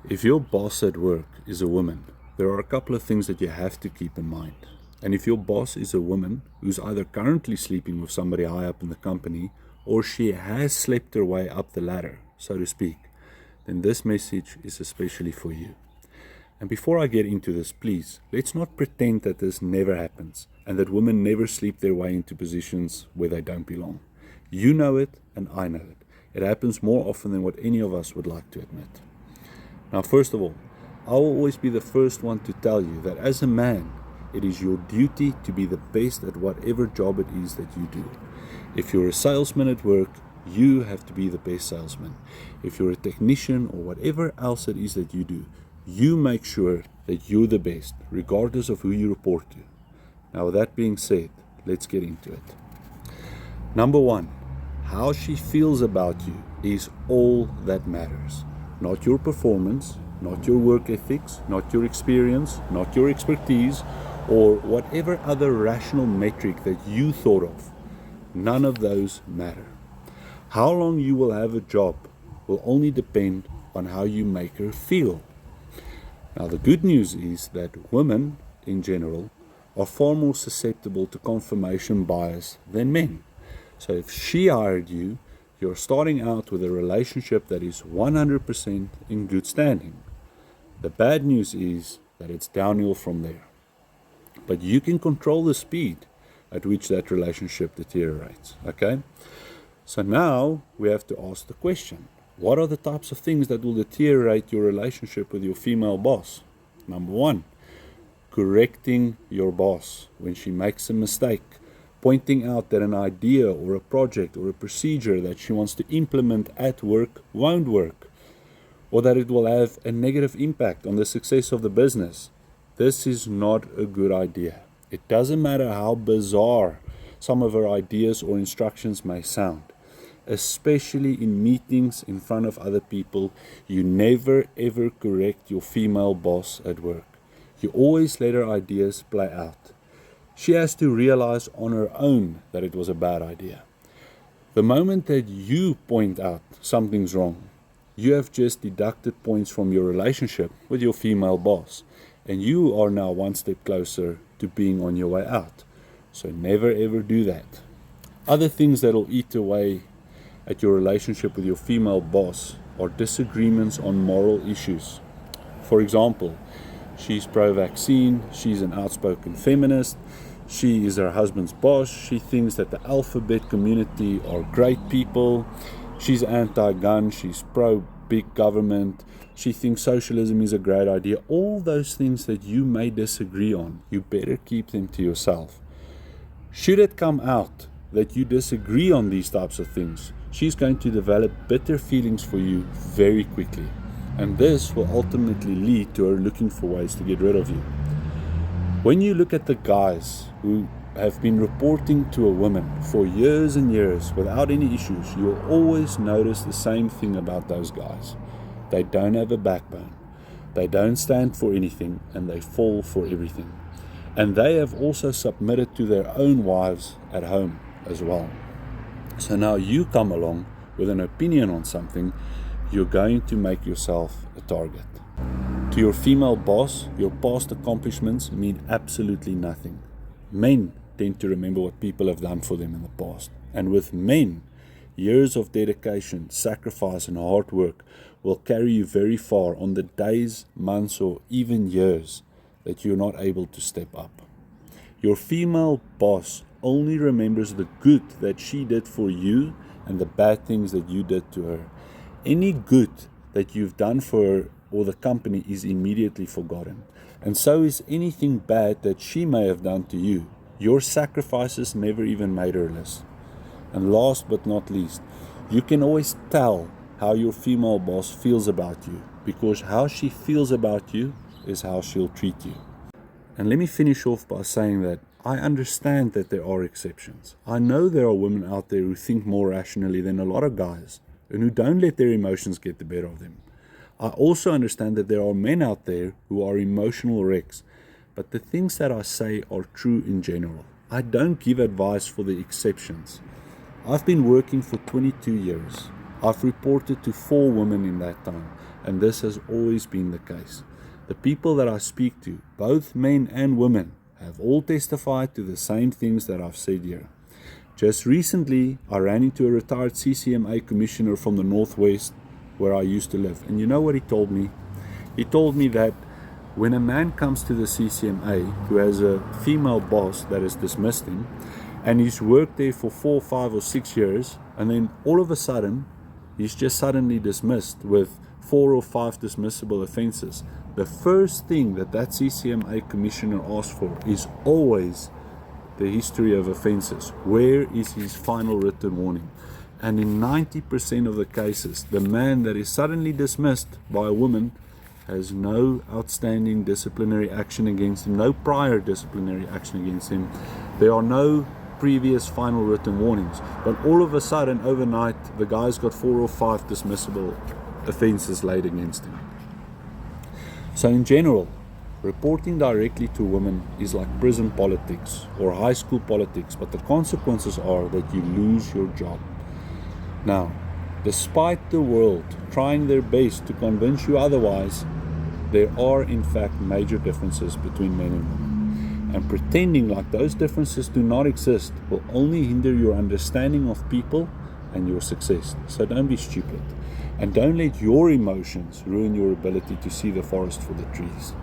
If your boss at work is a woman, there are a couple of things that you have to keep in mind. And if your boss is a woman who's either currently sleeping with somebody high up in the company or she has slept her way up the ladder, so to speak, then this message is especially for you. And before I get into this, please, let's not pretend that this never happens and that women never sleep their way into positions where they don't belong. You know it and I know it. It happens more often than what any of us would like to admit. Now, first of all, I will always be the first one to tell you that as a man, it is your duty to be the best at whatever job it is that you do. If you're a salesman at work, you have to be the best salesman. If you're a technician or whatever else it is that you do, you make sure that you're the best, regardless of who you report to. Now, with that being said, let's get into it. Number one, how she feels about you is all that matters. Not your performance, not your work ethics, not your experience, not your expertise, or whatever other rational metric that you thought of. None of those matter. How long you will have a job will only depend on how you make her feel. Now, the good news is that women, in general, are far more susceptible to confirmation bias than men. So if she hired you, you're starting out with a relationship that is 100% in good standing. The bad news is that it's downhill from there. But you can control the speed at which that relationship deteriorates, okay? So now we have to ask the question, what are the types of things that will deteriorate your relationship with your female boss? Number one, correcting your boss when she makes a mistake, pointing out that an idea or a project or a procedure that she wants to implement at work won't work, or that it will have a negative impact on the success of the business. This is not a good idea. It doesn't matter how bizarre some of her ideas or instructions may sound. Especially in meetings in front of other people, you never ever correct your female boss at work. You always let her ideas play out. She has to realize on her own that it was a bad idea. The moment that you point out something's wrong, you have just deducted points from your relationship with your female boss, and you are now one step closer to being on your way out. So never ever do that. Other things that will eat away at your relationship with your female boss are disagreements on moral issues. For example, she's pro-vaccine, she's an outspoken feminist, she is her husband's boss, she thinks that the alphabet community are great people, she's anti-gun, she's pro-big government, she thinks socialism is a great idea. All those things that you may disagree on, you better keep them to yourself. Should it come out that you disagree on these types of things, she's going to develop bitter feelings for you very quickly. And this will ultimately lead to her looking for ways to get rid of you. When you look at the guys who have been reporting to a woman for years and years without any issues, you'll always notice the same thing about those guys. They don't have a backbone. They don't stand for anything, and they fall for everything. And they have also submitted to their own wives at home as well. So now you come along with an opinion on something, you're going to make yourself a target. To your female boss, your past accomplishments mean absolutely nothing. Men tend to remember what people have done for them in the past. And with men, years of dedication, sacrifice, and hard work will carry you very far on the days, months, or even years that you're not able to step up. Your female boss only remembers the good that she did for you and the bad things that you did to her. Any good that you've done for her or the company is immediately forgotten. And so is anything bad that she may have done to you. Your sacrifices never even made her list. And last but not least, you can always tell how your female boss feels about you, because how she feels about you is how she'll treat you. And let me finish off by saying that I understand that there are exceptions. I know there are women out there who think more rationally than a lot of guys and who don't let their emotions get the better of them. I also understand that there are men out there who are emotional wrecks, but the things that I say are true in general. I don't give advice for the exceptions. I've been working for 22 years. I've reported to 4 women in that time. and this has always been the case. The people that I speak to, both men and women, have all testified to the same things that I've said here. Just recently, I ran into a retired CCMA commissioner from the Northwest where I used to live. And you know what he told me? He told me that when a man comes to the CCMA who has a female boss that has dismissed him, and he's worked there for 4, 5, or 6 years, and then all of a sudden, he's just suddenly dismissed with 4 or 5 dismissible offenses. The first thing that CCMA commissioner asks for is always the history of offenses. Where is his final written warning? And in 90% of the cases, the man that is suddenly dismissed by a woman has no outstanding disciplinary action against him, no prior disciplinary action against him. There are no previous final written warnings. But all of a sudden, overnight, the guy's got 4 or 5 dismissible offenses laid against him. So in general, reporting directly to women is like prison politics or high school politics, but the consequences are that you lose your job. Now, despite the world trying their best to convince you otherwise, there are in fact major differences between men and women. And pretending like those differences do not exist will only hinder your understanding of people and your success. So don't be stupid. And don't let your emotions ruin your ability to see the forest for the trees.